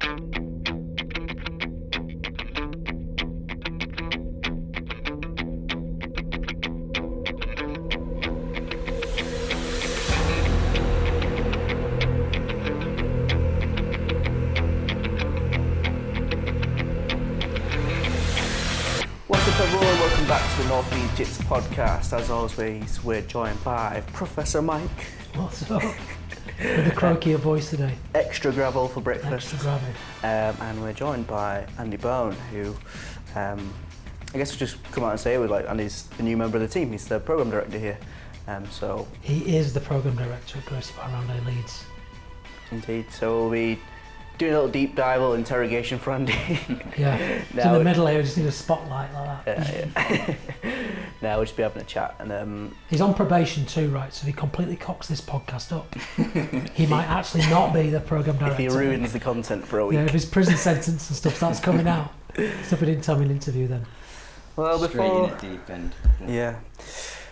What's up everyone, welcome back to the North Leeds Jitz podcast. As always, we're joined by Professor Mike. What's up? With a croakier voice today. Extra gravel for breakfast. Extra gravel. And we're joined by Andy Bone, who I guess we'll just come out and say Andy's the new member of the team. He's the programme director here. So he is the programme director at Gracie Bar Round A Leeds. Indeed. So we'll be doing a little deep dive, a little interrogation for Andy. Yeah, it's in the middle here, we just need a spotlight like that. Yeah. Now we'll just be having a chat. And he's on probation too, right? So if he completely cocks this podcast up, he might actually not be the programme director. If he ruins the content for a week. Yeah, if his prison sentence and stuff starts coming out. Stuff he didn't tell me in an interview then. Well, straight in at deep end. Yeah.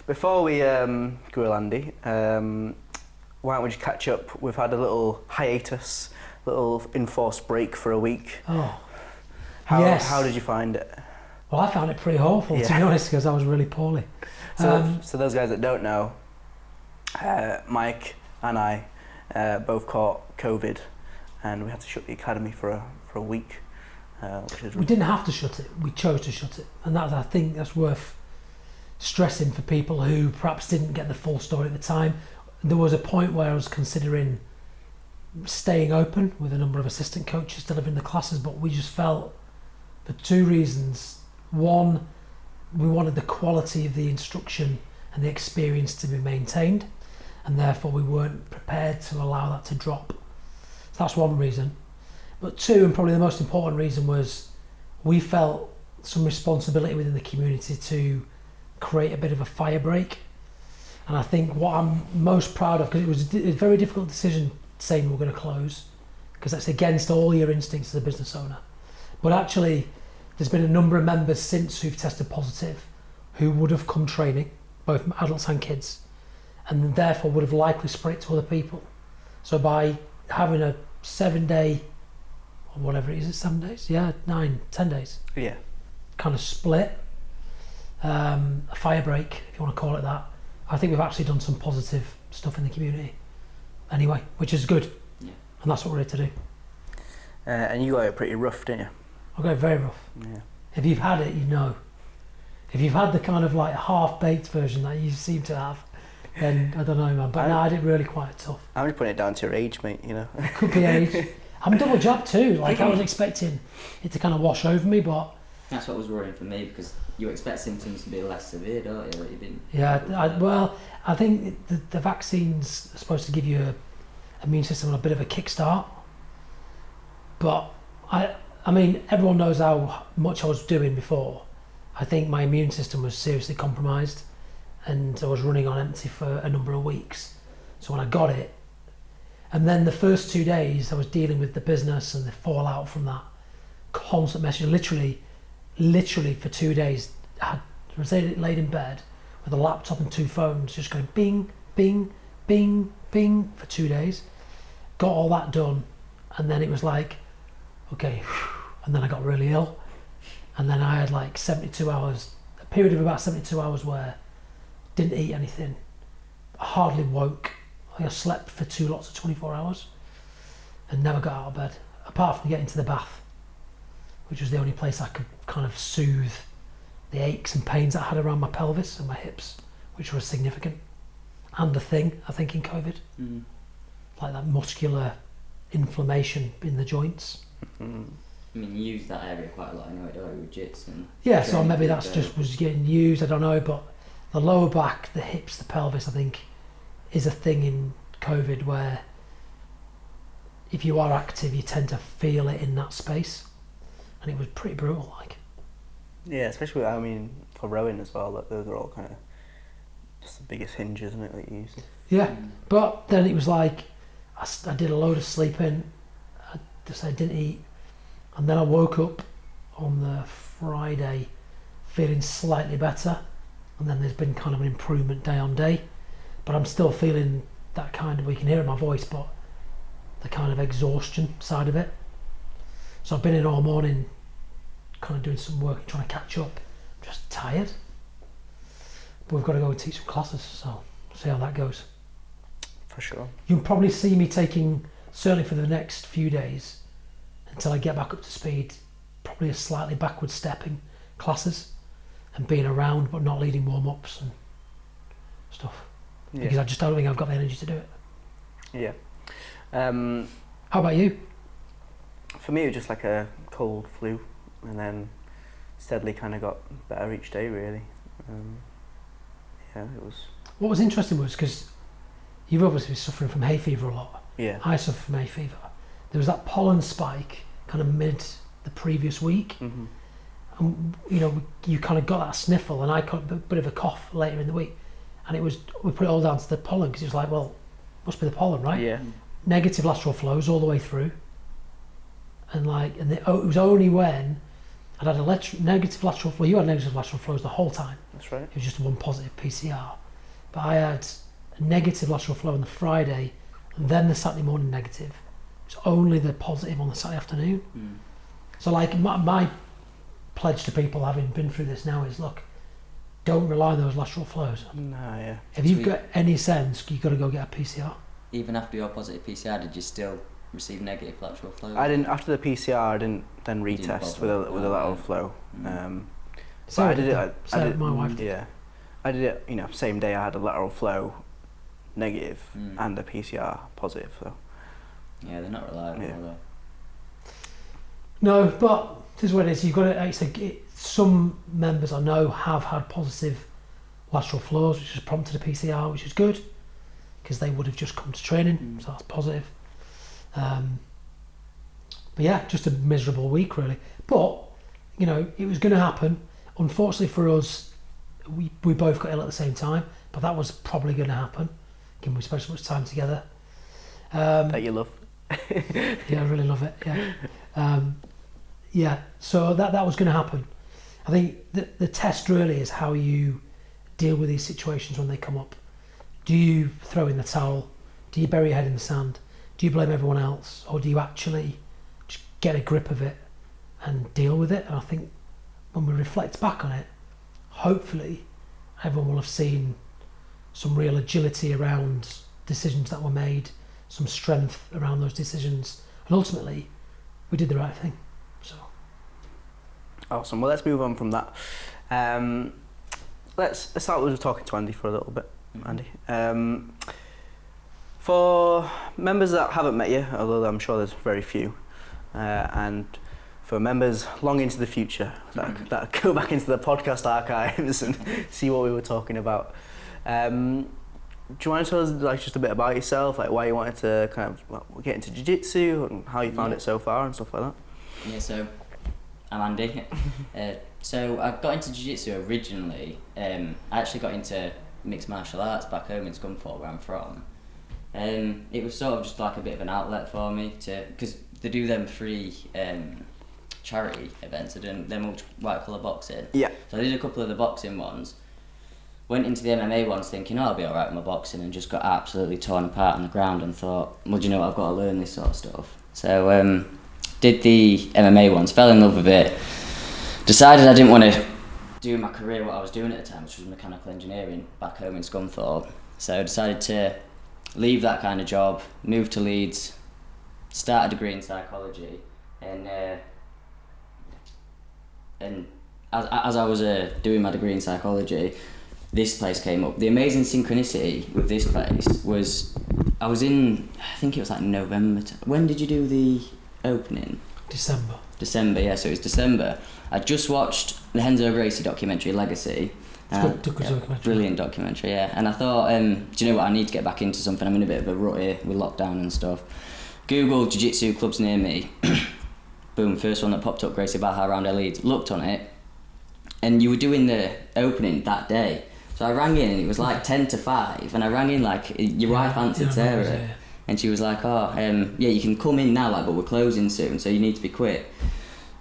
Before we grill Andy, why don't we just catch up? We've had a little hiatus, little enforced break for a week. Oh, yes. How did you find it? Well, I found it pretty awful, to be honest, because I was really poorly. So those guys that don't know, Mike and I both caught COVID, and we had to shut the academy for a week. We didn't have to shut it, we chose to shut it, and I think that's worth stressing for people who perhaps didn't get the full story at the time. There was a point where I was considering staying open with a number of assistant coaches delivering the classes, but we just felt, for two reasons. One, we wanted the quality of the instruction and the experience to be maintained, and therefore we weren't prepared to allow that to drop. So that's one reason. But two, and probably the most important reason, was we felt some responsibility within the community to create a bit of a fire break. And I think what I'm most proud of, because it was a very difficult decision saying we're going to close, because that's against all your instincts as a business owner. But actually, there's been a number of members since who've tested positive who would have come training, both adults and kids, and therefore would have likely spread it to other people. So by having a 7-day, or whatever it is, 7 days? Yeah, 9, 10 days. Yeah. Kind of split, a fire break, if you want to call it that. I think we've actually done some positive stuff in the community anyway, which is good. Yeah. And that's what we're here to do. And you got it pretty rough, didn't you? I got it very rough. Yeah. If you've had it, you know. If you've had the kind of like half-baked version that you seem to have, then I don't know, man. But no, I did really quite tough. I'm just putting it down to your age, mate, you know. It could be age. I'm double jobbed too. Like, I was expecting it to kind of wash over me, but... That's what was worrying for me, because you expect symptoms to be less severe, don't you? Like you didn't. Yeah, I think the vaccine's supposed to give you a immune system on a bit of a kickstart. But I mean, everyone knows how much I was doing before. I think my immune system was seriously compromised, and I was running on empty for a number of weeks. So when I got it, and then the first 2 days I was dealing with the business and the fallout from that constant message. Literally for 2 days, I was laid in bed with a laptop and 2 phones, just going bing, bing, bing, bing for 2 days. Got all that done, and then it was like, okay, and then I got really ill, and then I had like 72 hours, a period of about 72 hours where I didn't eat anything, I hardly woke. I slept for 2 lots of 24 hours and never got out of bed, apart from getting to the bath, which was the only place I could kind of soothe the aches and pains that I had around my pelvis and my hips, which were significant, and the thing, I think, in COVID. Like that muscular inflammation in the joints. I mean, you use that area quite a lot anyway, don't you, with Jitz and... Yeah, so maybe that's just was getting used, I don't know, but the lower back, the hips, the pelvis, I think, is a thing in COVID where if you are active, you tend to feel it in that space, and it was pretty brutal, like. Yeah, especially, I mean, for rowing as well, like, those are all kind of just the biggest hinge, isn't it, that you use? Yeah, but then it was like, I did a load of sleeping, I didn't eat, and then I woke up on the Friday feeling slightly better, and then there's been kind of an improvement day on day, but I'm still feeling that kind of, we can hear it in my voice, but the kind of exhaustion side of it. So I've been in all morning, kind of doing some work and trying to catch up. I'm just tired. But we've got to go and teach some classes, so see how that goes. For sure. You'll probably see me taking, certainly for the next few days, until I get back up to speed, probably a slightly backward stepping classes and being around but not leading warm-ups and stuff. Yeah. Because I just don't think I've got the energy to do it. Yeah. How about you? For me, it was just like a cold flu, and then steadily kind of got better each day, really. Yeah, it was. What was interesting was, because you've obviously been suffering from hay fever a lot. Yeah. I suffer from hay fever. There was that pollen spike kind of mid the previous week. Mm-hmm. And, you know, you kind of got that sniffle, and I got a bit of a cough later in the week. And we put it all down to the pollen, because it was like, well, must be the pollen, right? Yeah. Negative lateral flows all the way through. And it was only when I'd had a negative lateral flow. You had negative lateral flows the whole time. That's right. It was just one positive PCR. But I had a negative lateral flow on the Friday, and then the Saturday morning negative. It was only the positive on the Saturday afternoon. Mm. So like my pledge to people having been through this now is, look, don't rely on those lateral flows. No, yeah. If you've got any sense, you've got to go get a PCR. Even after your positive PCR, did you still receive negative lateral flow? I didn't, after the PCR, I didn't then Didn't retest bother. with a lateral Yeah. flow. Mm. But Sarah I did did it. that. I Sarah, did, my wife did. Yeah, I did it. You know, same day I had a lateral flow negative and a PCR positive. So Yeah, they're not reliable, Yeah. are they? No, but this is what it is. You've got to. Some members I know have had positive lateral flows, which has prompted a PCR, which is good, because they would have just come to training, so that's positive. But yeah, just a miserable week really. But you know, it was going to happen. Unfortunately for us, we both got ill at the same time, but that was probably going to happen, given we spent so much time together. that you love. Yeah, I really love it. Yeah, yeah. So that was going to happen. I think the test really is how you deal with these situations when they come up. Do you throw in the towel? Do you bury your head in the sand? Do you blame everyone else, or do you actually just get a grip of it and deal with it? And I think when we reflect back on it, hopefully everyone will have seen some real agility around decisions that were made, some strength around those decisions, and ultimately we did the right thing. So Awesome. Well, let's move on from that. Let's start with talking to Andy for a little bit. Andy, for members that haven't met you, although I'm sure there's very few, and for members long into the future that go back into the podcast archives and see what we were talking about, do you want to tell us just a bit about yourself, like why you wanted to kind of get into jiu-jitsu and how you found it so far and stuff like that? Yeah, so I'm Andy. So I got into jiu-jitsu originally. I actually got into mixed martial arts back home in Scunthorpe, where I'm from. It was sort of just like a bit of an outlet for me because they do them free charity events. They do them white collar boxing. Yeah. So I did a couple of the boxing ones. Went into the MMA ones thinking, I'll be alright with my boxing, and just got absolutely torn apart on the ground and thought, well, do you know what, I've got to learn this sort of stuff. So did the MMA ones, fell in love with it, decided I didn't want to do my career what I was doing at the time, which was mechanical engineering back home in Scunthorpe. So I decided to leave that kind of job, move to Leeds, start a degree in psychology, and as I was doing my degree in psychology, this place came up. The amazing synchronicity with this place was, I was in, I think it was like November. When did you do the opening? December, yeah, so it was December. I just watched the Henzo Gracie documentary, Legacy. Good documentary. Brilliant documentary, yeah. And I thought, do you know what, I need to get back into something. I'm in a bit of a rut here with lockdown and stuff. Googled jiu-jitsu clubs near me. Boom, first one that popped up, Gracie Barra around Leeds. Looked on it, and you were doing the opening that day. So I rang in and it was like 10 to 5, and I rang in like, your wife answered, Sarah. Yeah. And she was like, yeah, you can come in now, like, but we're closing soon, so you need to be quick.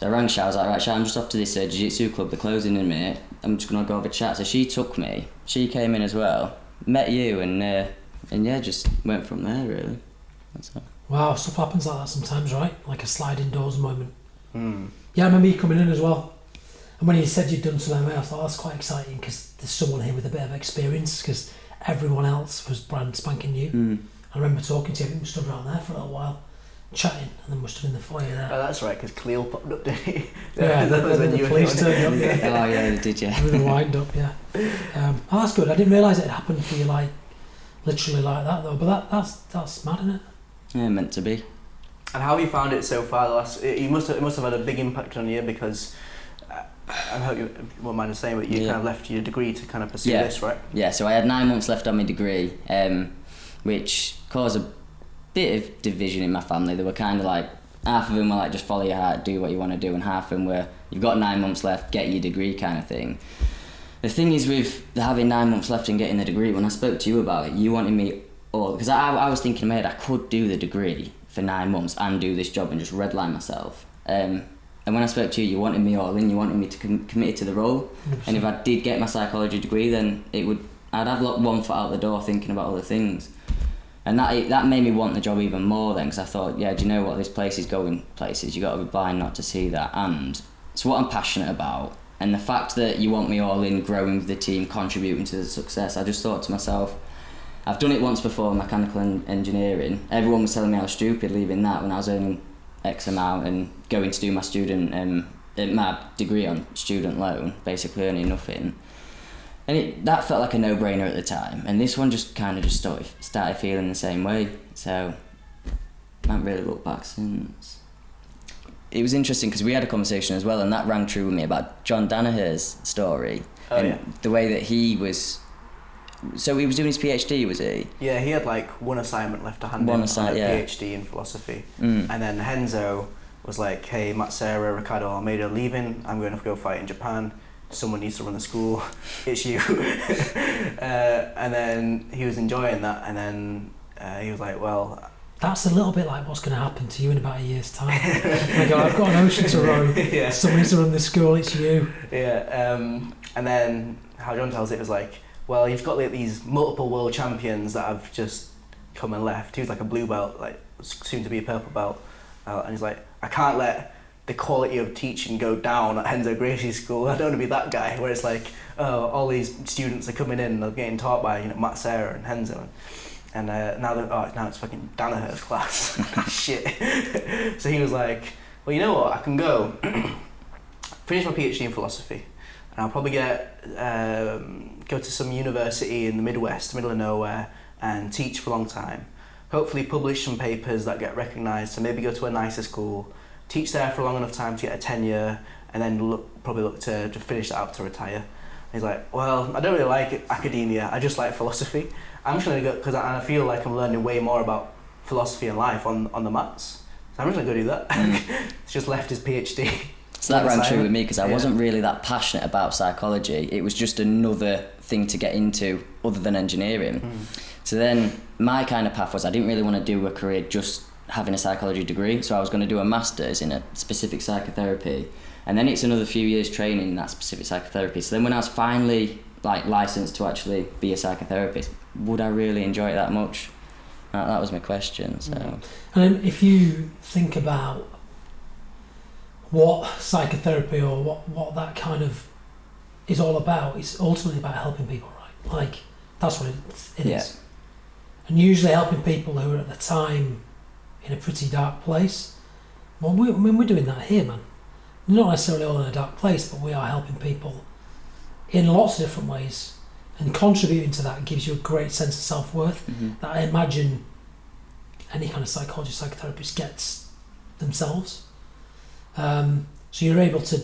So I rang Sha, I was like, right, Sha, I'm just off to this jiu-jitsu club, they're closing in a minute, I'm just going to go have a chat. So she took me, she came in as well, met you, and yeah, just went from there, really. That's all. Wow, stuff happens like that sometimes, right? Like a sliding doors moment. Yeah, I remember you coming in as well. And when you said you'd done some MMA, I thought that's quite exciting because there's someone here with a bit of experience because everyone else was brand spanking new. I remember talking to you, I think we stood around there for a little while, chatting, and then we stood in the foyer there. Oh, that's right, because Cleo popped up, didn't he? Yeah, that was when the you police were turned up, yeah. Oh yeah, you did, yeah. With a wind up, yeah. Oh, that's good. I didn't realise it had happened for you like literally like that though. But that's mad, isn't it? Yeah, meant to be. And how have you found it so far? It must have had a big impact on you because I hope you won't mind saying, but you kind of left your degree to kind of pursue this, right? Yeah. So I had 9 months left on my degree, which caused a bit of division in my family. They were kind of like, half of them were like, just follow your heart, do what you want to do, and half of them were, you've got 9 months left, get your degree kind of thing. The thing is with having 9 months left and getting the degree, when I spoke to you about it, you wanted me all, because I was thinking in my head I could do the degree for 9 months and do this job and just redline myself. And when I spoke to you, you wanted me all in, you wanted me to commit to the role. 100%. And if I did get my psychology degree, then I'd have like one foot out the door thinking about other things. And that made me want the job even more then, because I thought, yeah, do you know what, this place is going places, you got to be blind not to see that. And it's what I'm passionate about. And the fact that you want me all in, growing with the team, contributing to the success, I just thought to myself, I've done it once before, mechanical engineering. Everyone was telling me I was stupid leaving that when I was earning X amount and going to do my my degree on student loan, basically earning nothing. And that felt like a no-brainer at the time. And this one just started feeling the same way. So I haven't really looked back since. It was interesting because we had a conversation as well, and that rang true with me about John Danaher's story. The way that he was. So he was doing his PhD, was he? Yeah, he had like one assignment left to hand in on a PhD in philosophy. And then Henzo was like, hey, Matt, Sarah, Ricardo Almeida are leaving, I'm going to go fight in Japan, someone needs to run the school, it's you. And then he was enjoying that, and then he was like, well... That's a little bit like what's going to happen to you in about a year's time. I've got an ocean to row, someone needs to run the school, it's you. Yeah, and then how John tells it was like, well, you've got like these multiple world champions that have just come and left. He was like a blue belt, like soon to be a purple belt, and he's like, I can't let the quality of teaching go down at Henzo Gracie's school. I don't want to be that guy where it's like, oh, all these students are coming in and they're getting taught by Matt, Sarah, and Henzo, and now it's fucking Danaher's class. Shit. So he was like, well, you know what? I can go finish my PhD in philosophy. And I'll probably go to some university in the Midwest, middle of nowhere, and teach for a long time. Hopefully publish some papers that get recognised, so maybe go to a nicer school, teach there for a long enough time to get a tenure, and then probably look to finish that up to retire. And he's like, well, I don't really like academia, I just like philosophy. I'm just going to go, because I feel like I'm learning way more about philosophy and life on the mats. So I'm just going to go do that. He's just left his PhD. So that rang true with me because I wasn't really that passionate about psychology. It was just another thing to get into other than engineering. So then my kind of path was I didn't really want to do a career just having a psychology degree. So I was going to do a master's in a specific psychotherapy. And then it's another few years training in that specific psychotherapy. So then when I was finally like licensed to actually be a psychotherapist, would I really enjoy it that much? That was my question. So. And then if you think about what psychotherapy or what that kind of is all about, it's ultimately about helping people, right? Like, that's what it is. And usually helping people who are at the time in a pretty dark place. Well, we're doing that here, man. Not necessarily all in a dark place, but we are helping people in lots of different ways. And contributing to that gives you a great sense of self-worth that I imagine any kind of psychologist, psychotherapist gets themselves. So you're able to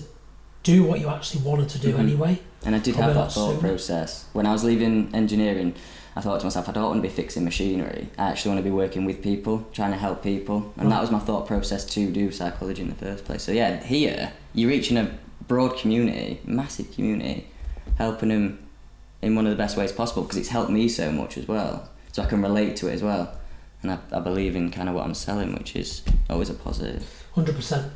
do what you actually wanted to do anyway. And I did have that thought process. When I was leaving engineering, I thought to myself, I don't want to be fixing machinery. I actually want to be working with people, trying to help people. And that was my thought process to do psychology in the first place. So yeah, here, you're reaching a broad community, massive community, helping them in one of the best ways possible, because it's helped me so much as well. So I can relate to it as well. And I believe in kind of what I'm selling, which is always a positive. 100%.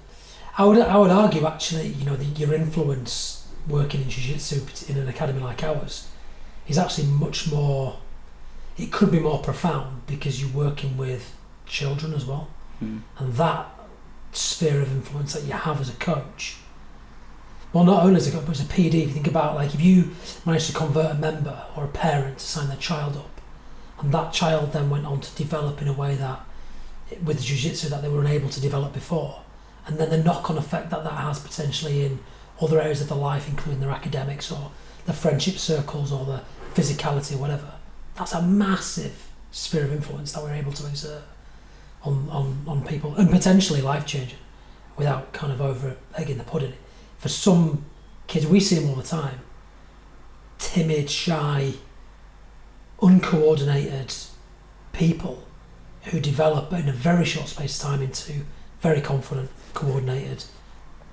I would argue actually, your influence working in jiu-jitsu in an academy like ours is actually much more, it could be more profound because you're working with children as well. And that sphere of influence that you have as a coach. Well, not only as a coach, but as a PD. If you think about, like, if you manage to convert a member or a parent to sign their child up, and that child then went on to develop in a way that, with jiu-jitsu, that they were unable to develop before, and then the knock-on effect that has potentially in other areas of their life, including their academics or the friendship circles or the physicality or whatever, that's a massive sphere of influence that we're able to exert on people, and potentially life-changing without kind of over egging the pudding. For some kids, we see them all the time, timid, shy, uncoordinated people who develop in a very short space of time into very confident, coordinated,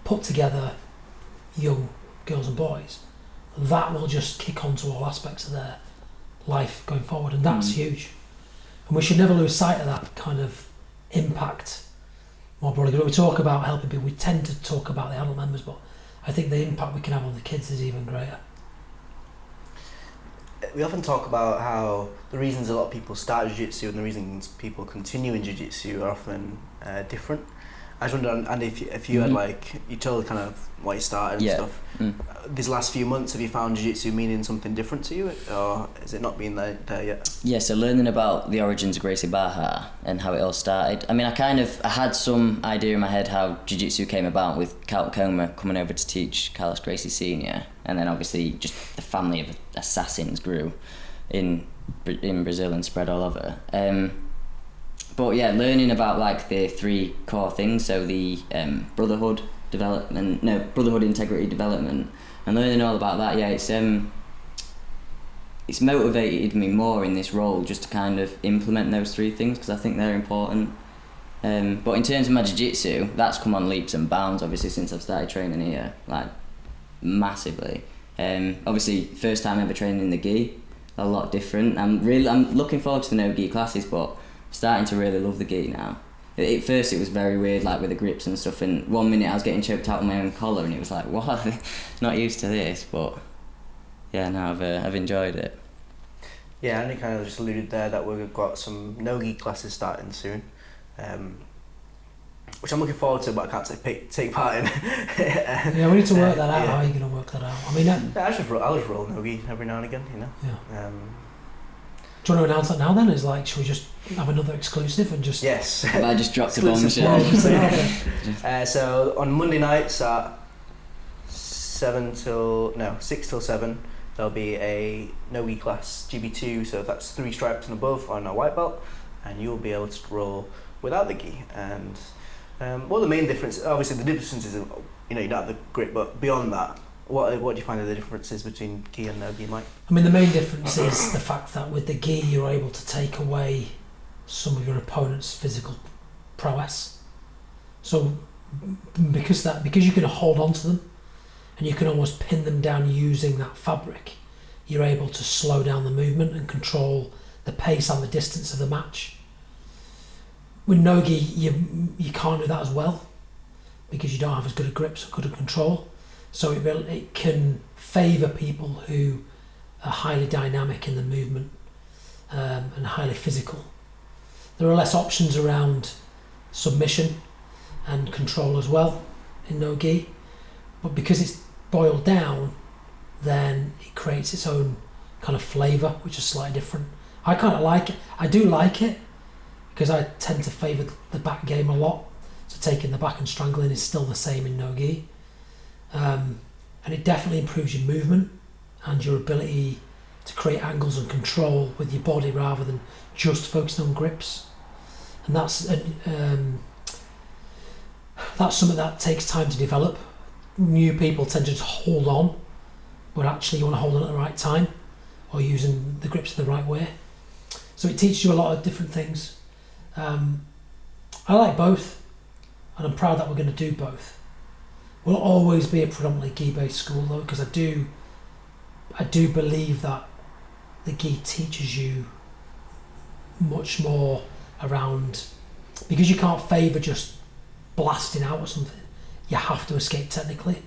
put together young girls and boys. That will just kick on to all aspects of their life going forward, and that's huge. And we should never lose sight of that kind of impact more broadly. When we talk about helping people, we tend to talk about the adult members, but I think the impact we can have on the kids is even greater. We often talk about how the reasons a lot of people start jiu-jitsu and the reasons people continue in jiu-jitsu are often different. I just wonder, Andy, if you had, like, you told kind of why you started and stuff. These last few months, have you found jiu-jitsu meaning something different to you, or has it not been there yet? Yeah, so learning about the origins of Gracie Barra and how it all started. I mean, I had some idea in my head how jiu-jitsu came about with Cal Coma coming over to teach Carlos Gracie Sr., and then obviously just the family of assassins grew in Brazil and spread all over. But yeah, learning about, like, the three core things, so the brotherhood integrity development, and learning all about that, yeah, it's motivated me more in this role just to kind of implement those three things, because I think they're important. But in terms of my jiu-jitsu, that's come on leaps and bounds, obviously, since I've started training here, like, massively. Obviously, first time ever training in the gi, a lot different. I'm looking forward to the no-gi classes, but starting to really love the gi now. At first it was very weird, like with the grips and stuff, and 1 minute I was getting choked out with my own collar and it was like, what? Not used to this, but yeah, now I've enjoyed it. Yeah, and you kind of just alluded there that we've got some no-gi classes starting soon, which I'm looking forward to, but I can't take part in. Yeah, we need to work that out. How are you going to work that out? I mean, I'll just roll no-gi every now and again, you know. Yeah. Do you want to announce that now then? Is like, should we just have another exclusive and just... Yes. I just dropped a bombshell. So on Monday nights at 6 till 7, there'll be a no-gi class, GB2, so that's 3 stripes and above on a white belt, and you'll be able to roll without the gi. And well, the main difference, obviously the difference is, you don't have the grip, but beyond that, what do you find are the differences between gi and no gi, Mike? I mean, the main difference is the fact that with the gi you're able to take away some of your opponent's physical prowess. So because you can hold on to them and you can almost pin them down using that fabric, you're able to slow down the movement and control the pace and the distance of the match. With no gi you can't do that as well because you don't have as good a grip, so good a control. So it can favour people who are highly dynamic in the movement and highly physical. There are less options around submission and control as well in no gi, but because it's boiled down, then it creates its own kind of flavour, which is slightly different. I kind of like it. I do like it because I tend to favour the back game a lot. So taking the back and strangling is still the same in no gi. And it definitely improves your movement and your ability to create angles and control with your body rather than just focusing on grips. And that's something that takes time to develop. New people tend to just hold on, but actually you want to hold on at the right time or using the grips in the right way. So it teaches you a lot of different things. I like both, and I'm proud that we're going to do both. We'll always be a predominantly gi-based school though, because I do believe that the gi teaches you much more around, because you can't favour just blasting out or something. You have to escape technically.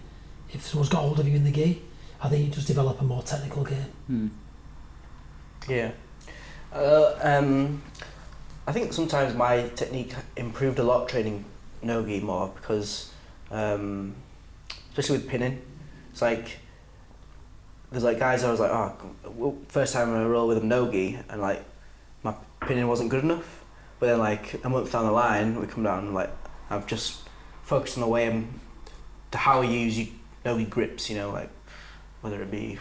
If someone's got hold of you in the gi, I think you just develop a more technical game. Yeah. I think sometimes my technique improved a lot training no-gi more because, especially with pinning, it's like, there's like guys I was like, oh, first time I roll with them no-gi, and like, my pinning wasn't good enough. But then like, a month down the line, we come down and like, I've just focused on the way to how I use no-gi grips, you know, like, whether it be,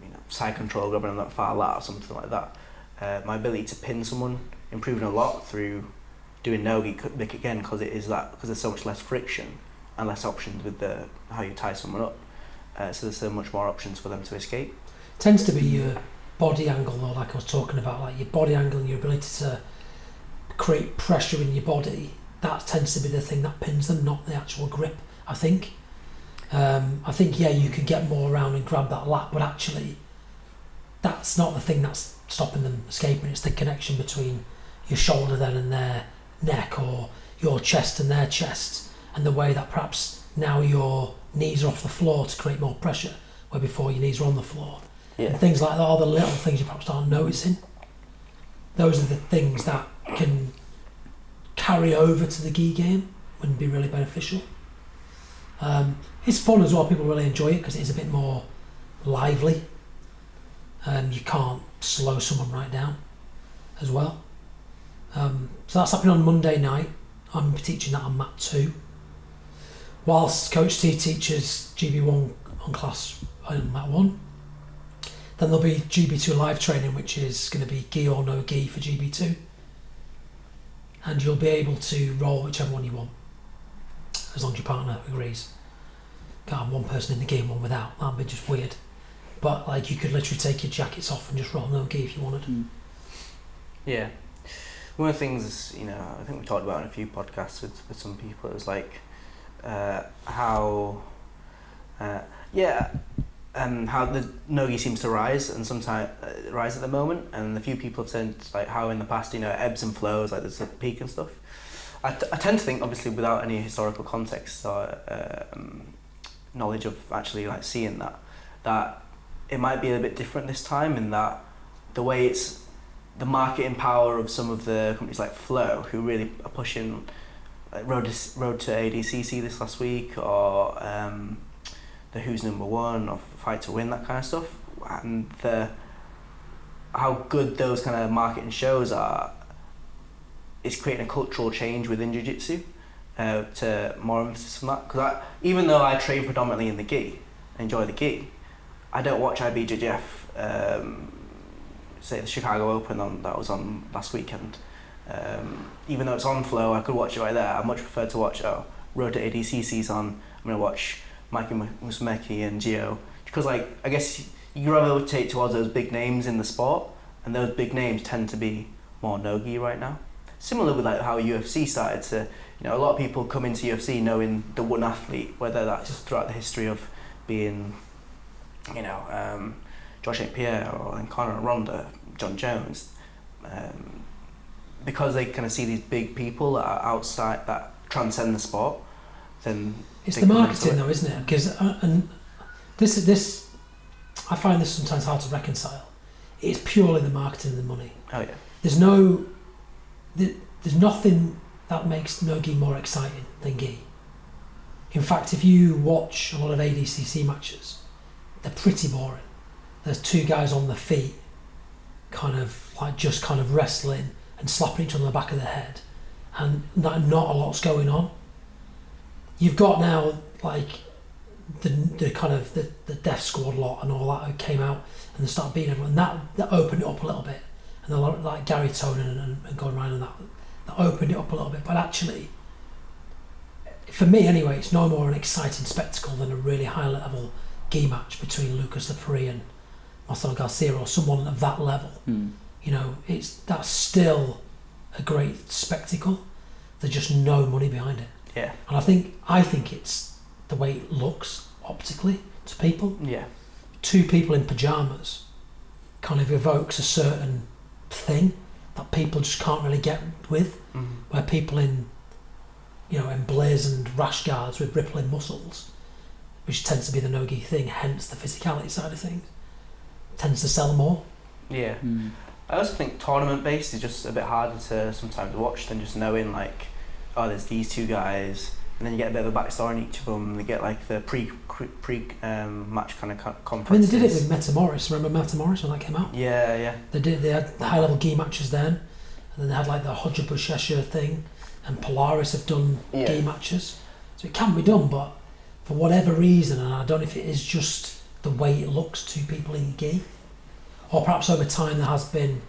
you know, side control, grabbing on that far lat or something like that. My ability to pin someone improving a lot through doing no-gi, again, because there's so much less friction and less options with how you tie someone up. So there's so much more options for them to escape. Tends to be your body angle though, like I was talking about, like your body angle and your ability to create pressure in your body. That tends to be the thing that pins them, not the actual grip, I think. Yeah, you could get more around and grab that lat, but actually that's not the thing that's stopping them escaping. It's the connection between your shoulder then and their neck, or your chest and their chest, and the way that perhaps now your knees are off the floor to create more pressure, where before your knees were on the floor. Yeah. And things like that, all the little things you perhaps aren't noticing. Those are the things that can carry over to the gi game and be really beneficial. It's fun as well, people really enjoy it because it is a bit more lively. You can't slow someone right down as well. So that's happening on Monday night. I'm teaching that on Mat 2. Whilst Coach T teaches GB1 on class on Mat 1. Then there'll be GB2 live training, which is going to be gi or no gi for GB2. And you'll be able to roll whichever one you want, as long as your partner agrees. Can't have one person in the game, one without. That'd be just weird. But like, you could literally take your jackets off and just roll no gi if you wanted. Yeah. One of the things, you know, I think we talked about in a few podcasts with some people, it was like how the no-gi seems to rise, and sometimes rise at the moment, and a few people have said like how in the past, you know, it ebbs and flows, like there's a peak and stuff. I tend to think, obviously without any historical context or knowledge of actually like seeing that it might be a bit different this time, in that the way it's the marketing power of some of the companies like Flow, who really are pushing like Road to ADCC this last week, or the Who's Number One, or Fight to Win, that kind of stuff, and how good those kind of marketing shows are, is creating a cultural change within Jiu-Jitsu, to more emphasis on that. Because even though I train predominantly in the gi, enjoy the gi, I don't watch IBJJF, say the Chicago Open that was on last weekend. Even though it's on Flow, I could watch it right there. I much prefer to watch Road to ADCC's on. I'm going to watch Mikey Musumeci and Gio, because like, I guess you gravitate towards those big names in the sport, and those big names tend to be more no-gi right now. Similar with like how UFC started to, you know, a lot of people come into UFC knowing the one athlete, whether that's throughout the history of being, you know, Josh St. Pierre, or Conor Ronda, John Jones, because they kind of see these big people that are outside, that transcend the sport. Then it's the marketing though, isn't it? Because and this I find this sometimes hard to reconcile. It's purely the marketing and the money. Oh yeah. There's nothing that makes no-gi more exciting than gi. In fact, if you watch a lot of ADCC matches, they're pretty boring. There's two guys on the feet, kind of wrestling and slapping each other on the back of the head, and not a lot's going on. You've got now like the kind of the Death Squad lot and all that who came out and they started beating everyone, and that opened it up a little bit, and a lot like Gary Tonin and Gordon Ryan and that opened it up a little bit. But actually, for me anyway, it's no more an exciting spectacle than a really high level gi match between Lucas Lepre and Marcelo Garcia, or someone of that level. You know, that's still a great spectacle. There's just no money behind it. Yeah. And I think it's the way it looks optically to people. Yeah. Two people in pajamas kind of evokes a certain thing that people just can't really get with. Where people in, you know, emblazoned rash guards with rippling muscles, which tends to be the no-gi thing, hence the physicality side of things, tends to sell more. Yeah. I also think tournament based is just a bit harder to sometimes watch than just knowing like oh, there's these two guys, and then you get a bit of a backstory on each of them. They get like the pre match kind of conferences. I mean, they did it with Meta Morris. Remember Meta Morris when that came out? Yeah. They had the high level gi matches then, and then they had like the Hodja Bushesha thing, and Polaris have done gi matches. So it can be done, but for whatever reason, and I don't know if it is just the way it looks to people in gi, or perhaps over time there has been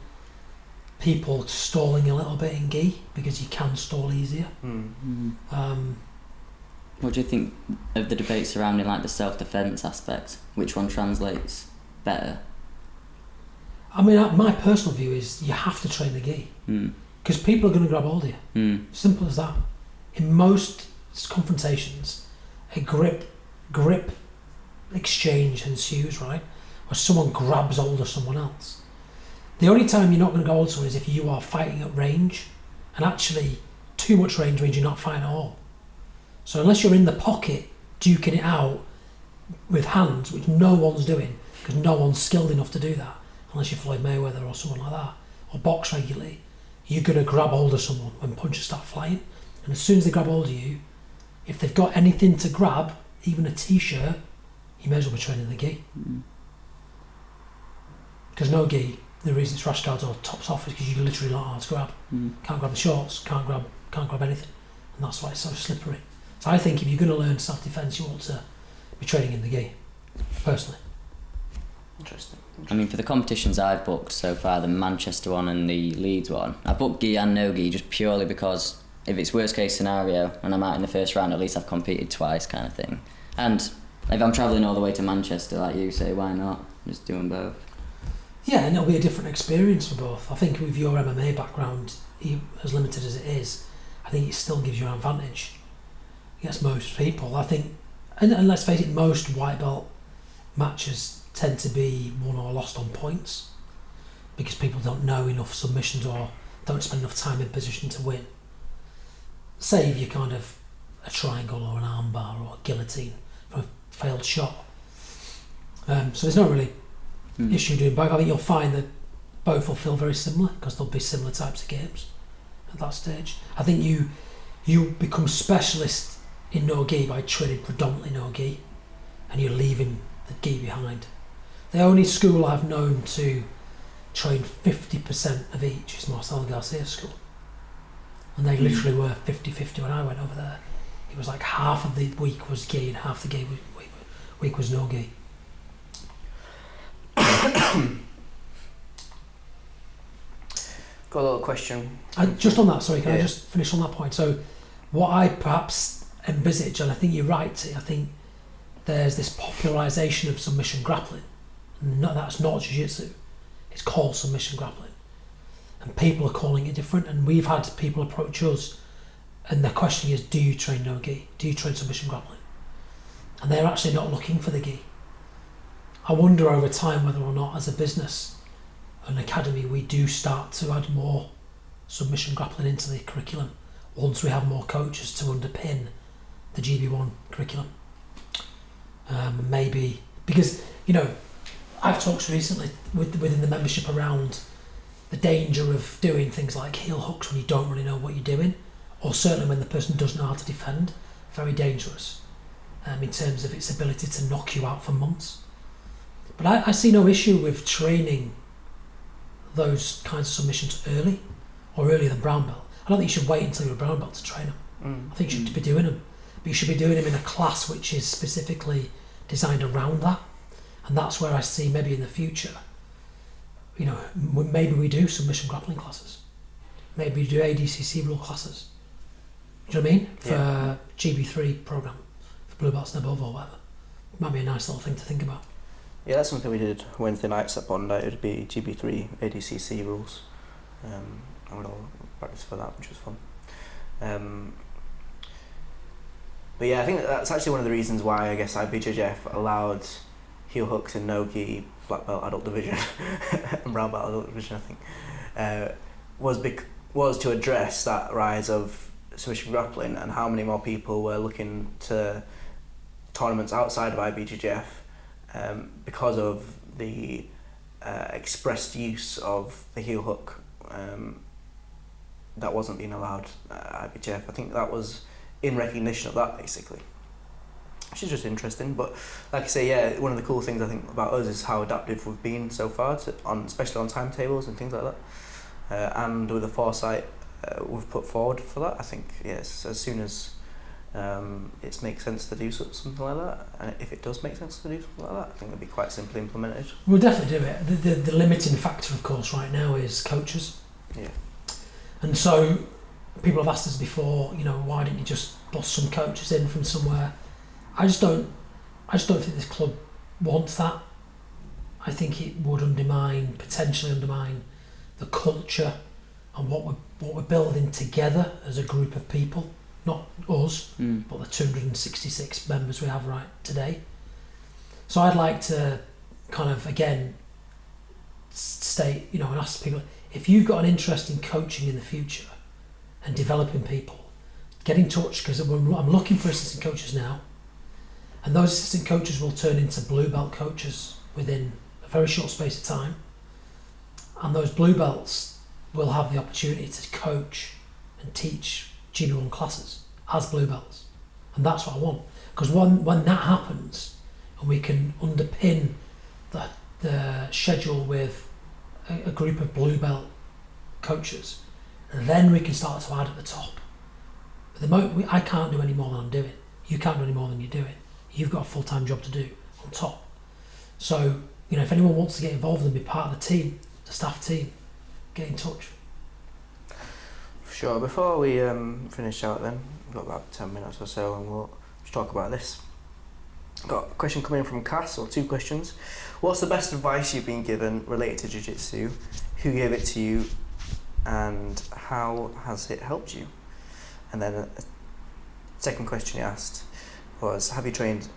people stalling a little bit in gi because you can stall easier. What do you think of the debate surrounding like the self-defence aspect? Which one translates better? I mean, my personal view is you have to train the gi because people are going to grab hold of you. Simple as that. In most confrontations, a grip exchange ensues, right? Where someone grabs hold of someone else. The only time you're not going to go hold of someone is if you are fighting at range, and actually too much range means you're not fighting at all. So unless you're in the pocket duking it out with hands, which no one's doing because no one's skilled enough to do that, unless you're Floyd Mayweather or someone like that, or box regularly, you're going to grab hold of someone when punches start flying. And as soon as they grab hold of you, if they've got anything to grab, even a t-shirt, you may as well be training the gi. Because no gi, the reason it's rash guards or tops off is because you literally not hard to grab. Can't grab the shorts, can't grab anything. And that's why it's so slippery. So I think if you're going to learn self-defence, you ought to be training in the gi, personally. Interesting. I mean, for the competitions I've booked so far, the Manchester one and the Leeds one, I've booked gi and no gi just purely because if it's worst case scenario and I'm out in the first round, at least I've competed twice kind of thing. And if I'm travelling all the way to Manchester, like you say, why not? Just doing both. Yeah, and it'll be a different experience for both. I think with your MMA background, as limited as it is, I think it still gives you an advantage against most people. I think, and let's face it, most white belt matches tend to be won or lost on points because people don't know enough submissions or don't spend enough time in position to win. Save you kind of a triangle or an armbar or a guillotine from a failed shot. So there's no really issue doing both. I think you'll find that both will feel very similar because there'll be similar types of games at that stage. I think you become specialist in no gi by training predominantly no gi, and you're leaving the gi behind. The only school I've known to train 50% of each is Marcelo Garcia's school, and they literally were 50-50 when I went over there. It was like half of the week was gi and half the week was no gi. Got a little question. Just on that, sorry, can I just finish on that point? So what I perhaps envisage, and I think you're right, I think there's this popularisation of submission grappling. No, that's not jiu-jitsu. It's called submission grappling. And people are calling it different, and we've had people approach us and their question is, do you train no gi? Do you train submission grappling? And they're actually not looking for the gi. I wonder over time whether or not as a business, an academy, we do start to add more submission grappling into the curriculum once we have more coaches to underpin the GB1 curriculum. Maybe, because, you know, I've talked recently within the membership around the danger of doing things like heel hooks when you don't really know what you're doing, or certainly when the person doesn't know how to defend. Very dangerous in terms of its ability to knock you out for months. But I see no issue with training those kinds of submissions early, or earlier than brown belt. I don't think you should wait until you're a brown belt to train them. I think you should be doing them, but you should be doing them in a class which is specifically designed around that. And that's where I see maybe in the future, you know, maybe we do submission grappling classes. Maybe we do ADCC rule classes. Do you know what I mean? For GB3 program, for blue belts and above or whatever. Might be a nice little thing to think about. Yeah, that's something we did Wednesday nights at Bondi. It would be GB3 ADCC rules. I would all practice for that, which was fun. But yeah, I think that's actually one of the reasons why I guess IBJJF allowed heel hooks in no gi, black belt adult division, and brown belt adult division, I think, was to address that rise of submission grappling and how many more people were looking to tournaments outside of IBJJF because of the expressed use of the heel hook that wasn't being allowed at IBJF. I think that was in recognition of that, basically. Which is just interesting, but like I say, yeah, one of the cool things I think about us is how adaptive we've been so far, especially on timetables and things like that, and with the foresight we've put forward for that. I think yes, as soon as it makes sense to do something like that, and if it does make sense to do something like that, I think it'll be quite simply implemented. We'll definitely do it. The limiting factor, of course, right now is coaches. Yeah. And so people have asked us before, why didn't you just bust some coaches in from somewhere? I just don't think this club wants that. I think it would potentially undermine the culture and what we're building together as a group of people, not us, but the 266 members we have right today. So I'd like to kind of again state, and ask people, if you've got an interest in coaching in the future and developing people, get in touch, because I'm looking for assistant coaches now. And those assistant coaches will turn into blue belt coaches within a very short space of time. And those blue belts will have the opportunity to coach and teach GBRL classes as blue belts. And that's what I want. Because when that happens, and we can underpin the schedule with a group of blue belt coaches, then we can start to add at the top. At the moment, I can't do any more than I'm doing. You can't do any more than you're doing. You've got a full-time job to do on top. So, if anyone wants to get involved and be part of the team, the staff team, get in touch. Sure. Before we finish out then, we've got about 10 minutes or so, and we'll just talk about this. Got a question coming in from Cass, or two questions. What's the best advice you've been given related to Jiu-Jitsu? Who gave it to you? And how has it helped you? And then a second question he asked was, have you trained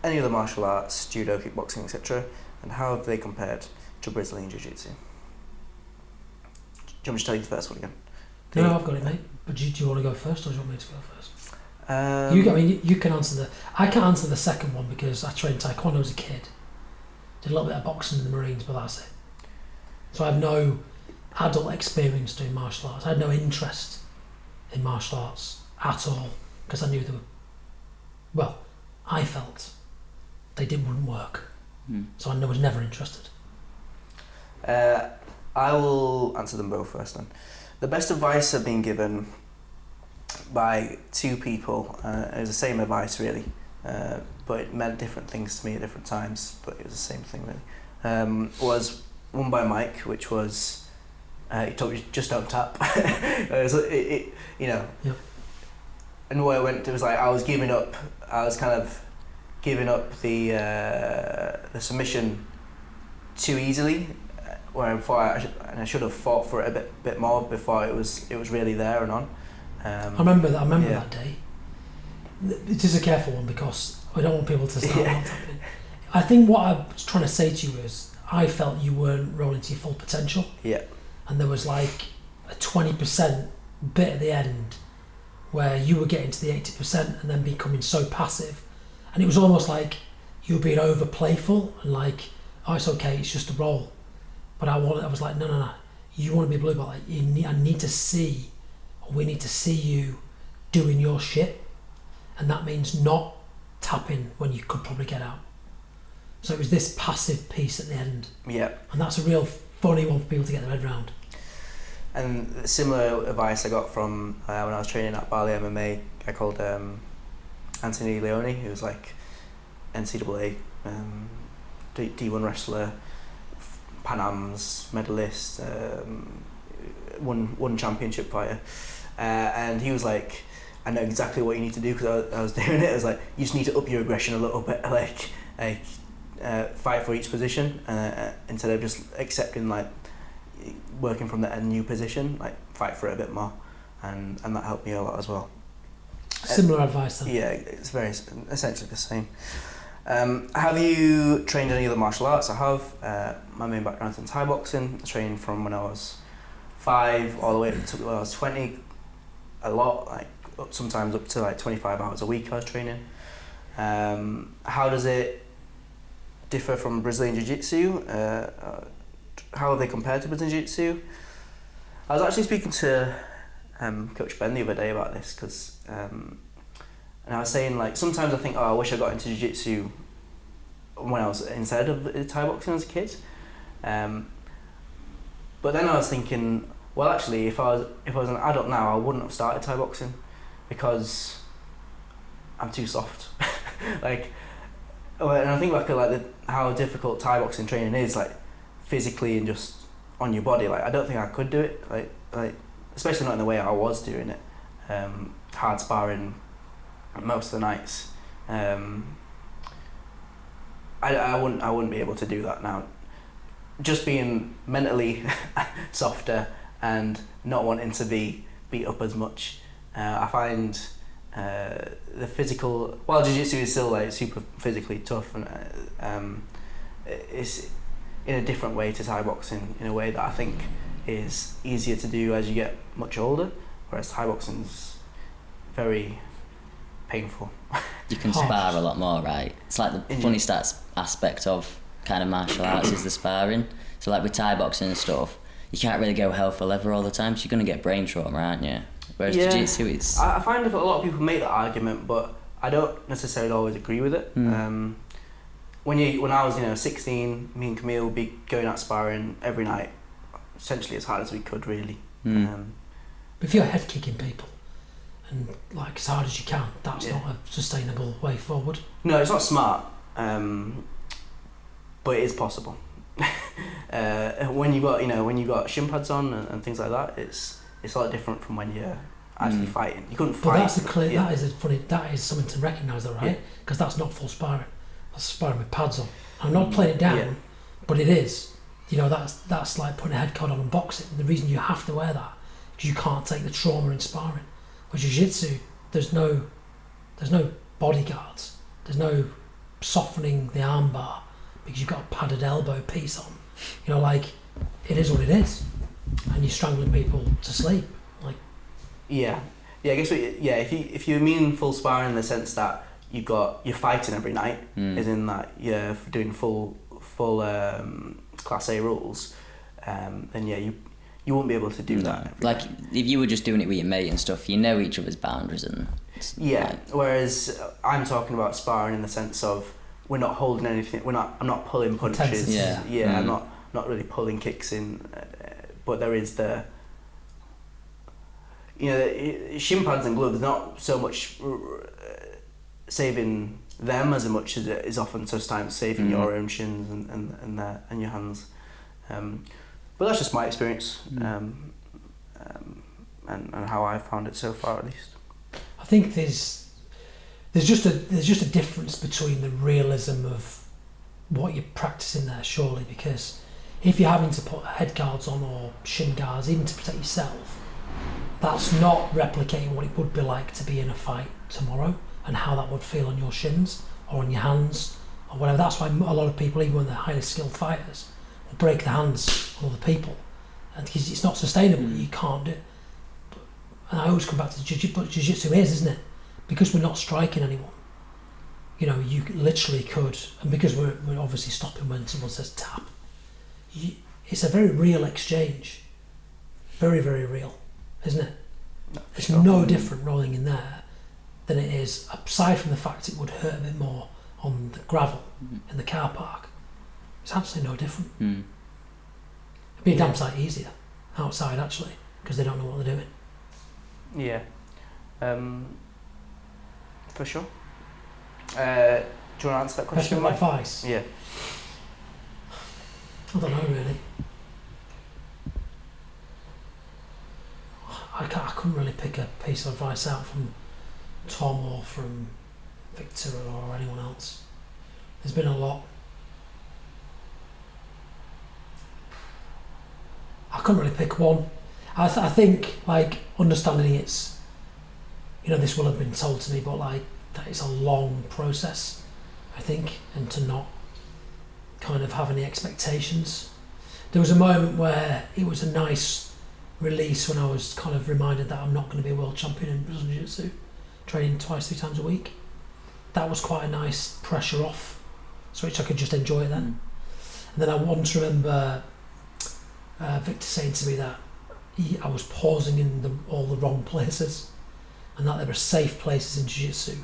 any other martial arts, judo, kickboxing, etc., and how have they compared to Brazilian Jiu-Jitsu? Do you want me to tell you the first one again? No, I've got it, mate. But do you want to go first, or do you want me to go first? You can answer I can't answer the second one because I trained taekwondo as a kid. Did a little bit of boxing in the Marines, but that's it. So I have no adult experience doing martial arts. I had no interest in martial arts at all because I knew they were. Well, I felt they wouldn't work, so I was never interested. I will answer them both first then. The best advice I've been given by two people, it was the same advice really, but it meant different things to me at different times, but it was the same thing really. Was one by Mike, which was, he told me just don't tap. Yep. And where I went, it was like I was kind of giving up the submission too easily, where I should have fought for it a bit more before it was really there and on. I remember that day. It is a careful one because I don't want people to start not tapping. I think what I was trying to say to you is I felt you weren't rolling to your full potential. Yeah. And there was like a 20% bit at the end where you were getting to the 80% and then becoming so passive, and it was almost like you were being over playful and like, oh, it's okay, it's just a roll. But I was like, no, you want to be a blue belt. Like, we need to see you doing your shit, and that means not tapping when you could probably get out. So it was this passive piece at the end. Yeah. And that's a real funny one for people to get their head around. And similar advice I got from when I was training at Bali MMA, a guy called Anthony Leone, who was like NCAA D1 wrestler, Pan Am's medalist, one championship fighter, and he was like, I know exactly what you need to do, because I was doing it. I was like, you just need to up your aggression a little bit, like fight for each position, instead of just accepting like working from a new position, like fight for it a bit more, and that helped me a lot as well. Similar advice then. Yeah, it's very essentially the same. Have you trained any other martial arts? I have. My main background's in Thai boxing. I trained from when I was 5 all the way up to when I was 20. A lot, like sometimes up to like 25 hours a week I was training. How does it differ from Brazilian Jiu-Jitsu? How are they compared to Brazilian Jiu-Jitsu? I was actually speaking to Coach Ben the other day about this, because and I was saying, like, sometimes I think, I wish I got into jiu-jitsu when I was instead of Thai boxing as a kid. But then I was thinking, well, actually, if I was an adult now, I wouldn't have started Thai boxing, because I'm too soft. Like, and I think back at like how difficult Thai boxing training is, like physically and just on your body. Like, I don't think I could do it. Like especially not in the way I was doing it. Hard sparring most of the nights. I wouldn't be able to do that now. Just being mentally softer and not wanting to be beat up as much. I find the physical, while jiu-jitsu is still like super physically tough, and it's in a different way to Thai boxing, in a way that I think is easier to do as you get much older, whereas Thai boxing's very painful. You can spar a lot more, right? It's like the funny stats aspect of kind of martial arts is the sparring. So like with Thai boxing and stuff, you can't really go hell for leather all the time, so you're going to get brain trauma, aren't you? Whereas jiu-jitsu, it's... I find that a lot of people make that argument, but I don't necessarily always agree with it. When I was 16, me and Camille would be going out sparring every night, essentially as hard as we could, really. But if you're head kicking people and like as hard as you can, that's not a sustainable way forward. No, it's not smart, but it is possible. When you got shin pads on and things like that, it's a lot different from when you're actually fighting. You couldn't fight. But that is something to recognise, though, right? Because that's not full sparring. That's sparring with pads on. I'm not playing it down, but it is. That's like putting a head guard on and boxing. The reason you have to wear that because you can't take the trauma in sparring. With jiu-jitsu, there's no bodyguards. There's no softening the armbar because you've got a padded elbow piece on. It is what it is, and you're strangling people to sleep. I guess if you mean full sparring in the sense that you're fighting every night, as in that you're doing full Class A rules, then you won't be able to do that. Like if you were just doing it with your mate and stuff, you know each other's boundaries and. Whereas I'm talking about sparring in the sense of we're not holding anything. I'm not pulling punches. I'm not really pulling kicks in, but there is the. Shin pads and gloves, not so much saving them as much as it is often sometimes saving your own shins and your hands. But that's just my experience, and how I've found it so far, at least. I think there's just a difference between the realism of what you're practicing there, surely, because if you're having to put head guards on or shin guards, even to protect yourself, that's not replicating what it would be like to be in a fight tomorrow and how that would feel on your shins or on your hands or whatever. That's why a lot of people, even when they're highly skilled fighters, will break their hands on other people, and because it's not sustainable. You can't do it. And I always come back to jiu-jitsu, but jiu-jitsu isn't it? Because we're not striking anyone. You literally could, and because we're obviously stopping when someone says tap, it's a very real exchange. Very, very real, isn't it? It's no different rolling in there than it is, aside from the fact it would hurt a bit more on the gravel in the car park. It's absolutely no different. It'd be a damn sight easier outside, actually, because they don't know what they're doing. Yeah, for sure. Do you want to answer that question? Question of advice? Yeah. I don't know, really. I couldn't really pick a piece of advice out from Tom or from Victor or anyone else. There's been a lot. I couldn't really pick one. I think, understanding it's, this will have been told to me, but that it's a long process, I think, and to not kind of have any expectations. There was a moment where it was a nice release when I was kind of reminded that I'm not going to be a world champion in Brazilian Jiu-Jitsu, training 2-3 times a week. That was quite a nice pressure off, so which I could just enjoy then. And then I once remember Victor saying to me that I was pausing in all the wrong places, and that there are safe places in jiu-jitsu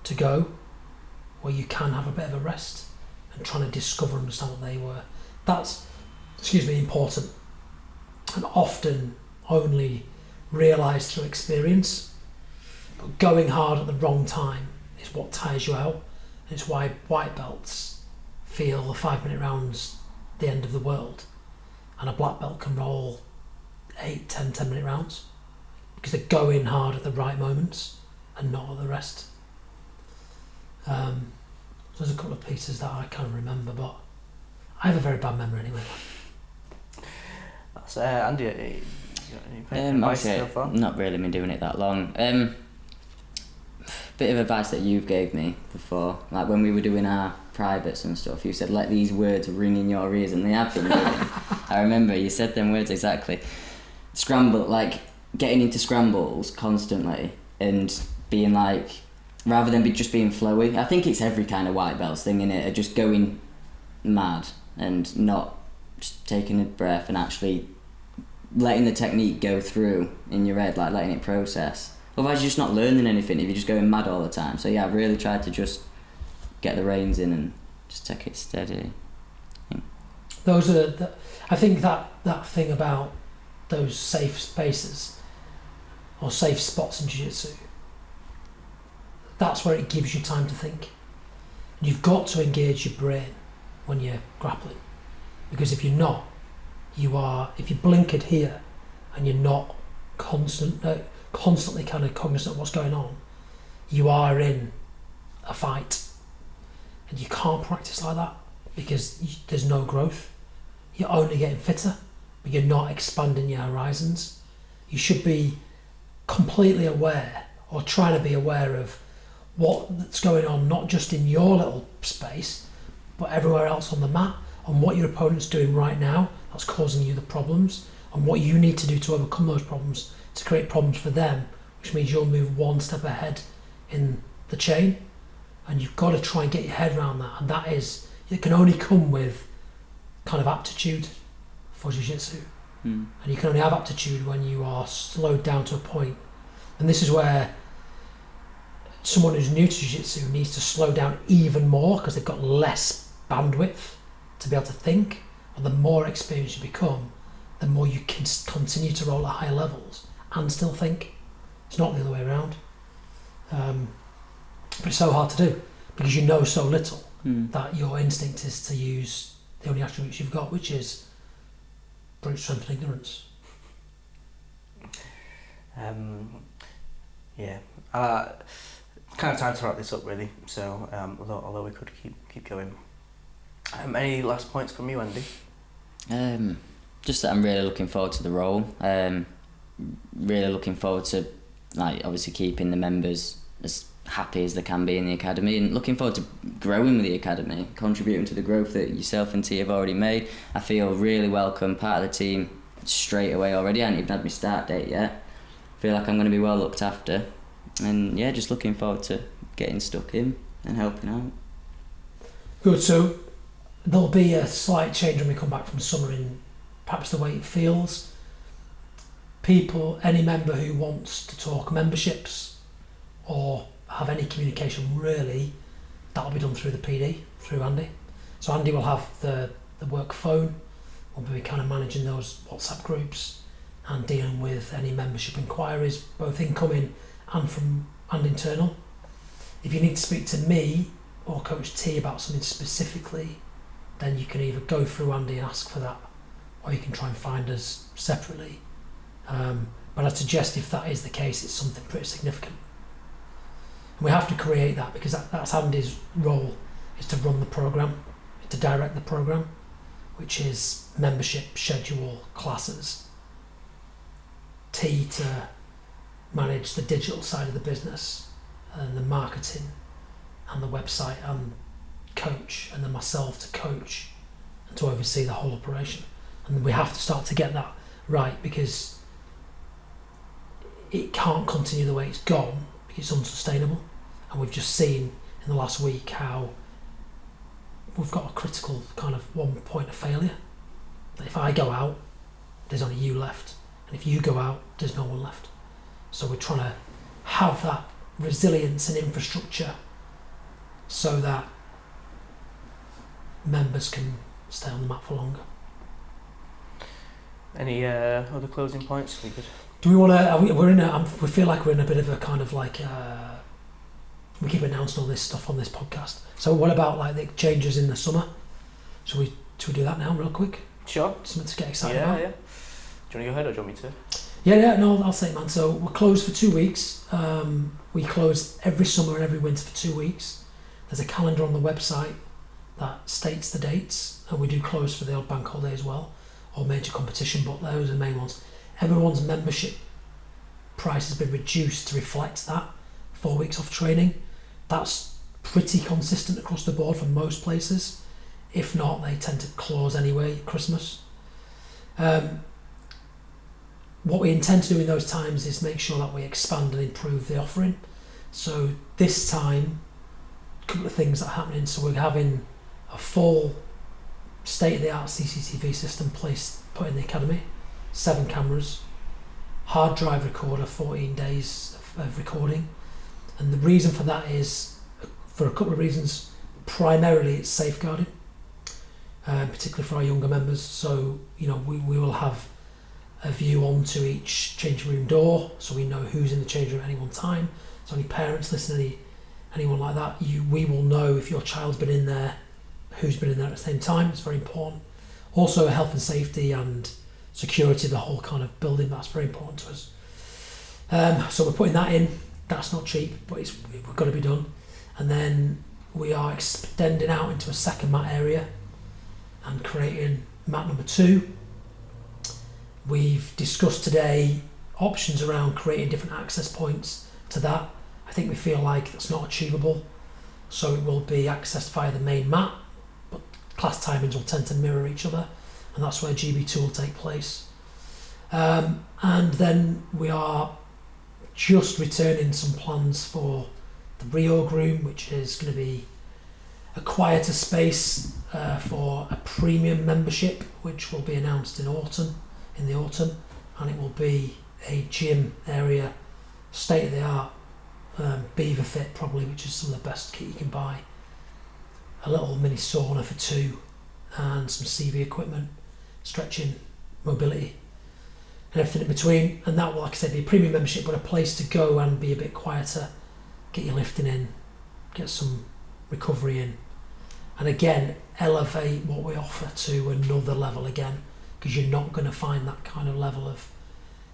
to go where you can have a bit of a rest and trying to discover and understand what they were. That's, important, and often only realised through experience. But going hard at the wrong time is what tires you out, and it's why white belts feel the 5-minute rounds the end of the world, and a black belt can roll 8, 10-minute rounds, because they're going hard at the right moments and not at the rest. There's a couple of pieces that I can't remember, but I have a very bad memory anyway. That's Andy. You got any advice so far? Not really been doing it that long. Bit of advice that you've gave me before, like when we were doing our privates and stuff, you said let these words ring in your ears, and they have been ringing. I remember you said them words exactly. Scramble, like getting into scrambles constantly and being like, rather than just being flowy. I think it's every kind of white belts thing, innit, of just going mad and not just taking a breath and actually letting the technique go through in your head, like letting it process. Otherwise you're just not learning anything if you're just going mad all the time. So yeah, I've really tried to just get the reins in and just take it steady. Those are I think that thing about those safe spaces or safe spots in jiu-jitsu, that's where it gives you time to think. You've got to engage your brain when you're grappling, because if you're not, if you're blinkered here and you're not constantly kind of cognizant of what's going on, you are in a fight, and you can't practice like that because there's no growth. You're only getting fitter, but you're not expanding your horizons. You should be completely aware, or trying to be aware of what's going on, not just in your little space, but everywhere else on the mat, and what your opponent's doing right now that's causing you the problems, and what you need to do to overcome those problems to create problems for them, which means you'll move one step ahead in the chain. And you've got to try and get your head around that, and it can only come with kind of aptitude for jiu-jitsu. And you can only have aptitude when you are slowed down to a point. And this is where someone who's new to jiu-jitsu needs to slow down even more, because they've got less bandwidth to be able to think. And the more experienced you become, the more you can continue to roll at higher levels and still think. It's not the other way around. But it's so hard to do because you know so little that your instinct is to use the only attributes you've got, which is brute strength and ignorance. Kind of time to wrap this up, really. So, although we could keep going. Any last points from you, Andy? Just that I'm really looking forward to the role. Really looking forward to, like, obviously keeping the members as happy as they can be in the academy, and looking forward to growing with the academy, contributing to the growth that yourself and T have already made. I feel really welcome, part of the team straight away already. I haven't even had my start date yet. Feel like I'm going to be well looked after, and yeah, just looking forward to getting stuck in and helping out. Good. So there'll be a slight change when we come back from summer in perhaps the way it feels. Any member who wants to talk memberships or have any communication, really, that'll be done through the PD, through Andy. So Andy will have the work phone. We'll be kind of managing those WhatsApp groups and dealing with any membership inquiries, both incoming and internal. If you need to speak to me or Coach T about something specifically, then you can either go through Andy and ask for that, or you can try and find us separately. But I'd suggest if that is the case, it's something pretty significant. And we have to create that, because that's Andy's role, is to run the programme, to direct the programme, which is membership, schedule, classes. T to manage the digital side of the business and the marketing and the website, and coach, and then myself to coach and to oversee the whole operation. And we have to start to get that right, because it can't continue the way it's gone, because it's unsustainable. And we've just seen in the last week how we've got a critical kind of one point of failure. That if I go out, there's only you left, and if you go out, there's no one left. So we're trying to have that resilience and infrastructure so that members can stay on the mat for longer. Any other closing points? We could. Do we want to? We feel like we're in a bit of a kind of like. We keep announcing all this stuff on this podcast. So what about like the changes in the summer? Should we do that now, real quick? Sure. Something to get excited about. Yeah. Do you want to go ahead or do you want me to? Yeah. No, I'll say it, man. So we're closed for 2 weeks. We close every summer and every winter for 2 weeks. There's a calendar on the website that states the dates, and we do close for the odd bank holiday as well, or major competition, but those are the main ones. Everyone's membership price has been reduced to reflect that. 4 weeks off training. That's pretty consistent across the board for most places. If not, they tend to close anyway at Christmas. What we intend to do in those times is make sure that we expand and improve the offering. So this time, a couple of things that are happening. So we're having a full state-of-the-art CCTV system put in the academy, 7 cameras, hard drive recorder, 14 days of recording. And the reason for that is for a couple of reasons. Primarily it's safeguarding, particularly for our younger members. So, we will have a view onto each changing room door, so we know who's in the changing room at any one time. So any parents listening, anyone like that, we will know if your child's been in there, who's been in there at the same time. It's very important. Also health and safety and security of the whole kind of building, that's very important to us. So we're putting that in. That's not cheap, but we've got to be done. And then we are extending out into a second mat area and creating mat number 2. We've discussed today options around creating different access points to that. I think we feel like that's not achievable, so it will be accessed via the main mat, but class timings will tend to mirror each other, and that's where GB2 will take place. And then we are just returning some plans for the reorg room, which is going to be a quieter space for a premium membership, which will be announced in the autumn, and it will be a gym area, state-of-the-art, Beaver Fit probably, which is some of the best kit you can buy, a little mini sauna for 2, and some CV equipment, stretching, mobility, and everything in between. And that will, like I said, be a premium membership, but a place to go and be a bit quieter, get your lifting in, get some recovery in, and again elevate what we offer to another level again, because you're not going to find that kind of level of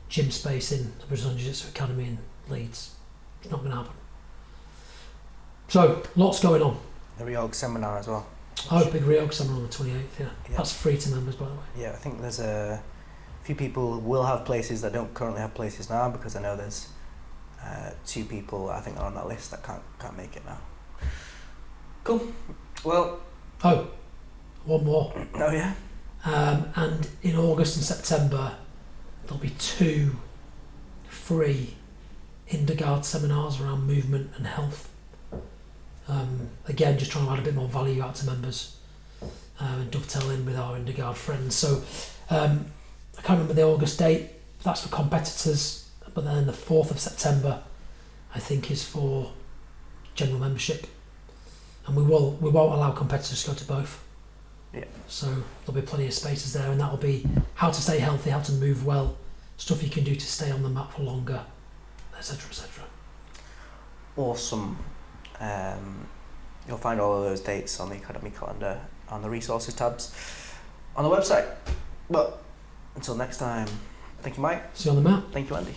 gym space in the Brazilian Jiu-Jitsu Academy in Leeds. It's not going to happen. So lots going on. The reorg seminar as well. Oh, big reorg seminar on the 28th, yeah. That's free to members, by the way. Yeah, I think there's a few people who will have places that don't currently have places now, because I know there's 2 people I think are on that list that can't make it now. Cool. Well. Oh, one more. Oh yeah. And in August and September there'll be 2 free Indegard seminars around movement and health. Again, just trying to add a bit more value out to members and dovetail in with our Indegard friends. So I can't remember the August date. That's for competitors, but then the 4th of September I think is for general membership, and we won't allow competitors to go to both. Yeah. So there'll be plenty of spaces there, and that'll be how to stay healthy, how to move well, stuff you can do to stay on the mat for longer, etc., etc. Awesome. You'll find all of those dates on the Academy calendar on the resources tabs on the website. But until next time, thank you, Mike. See you on the mat. Thank you, Andy.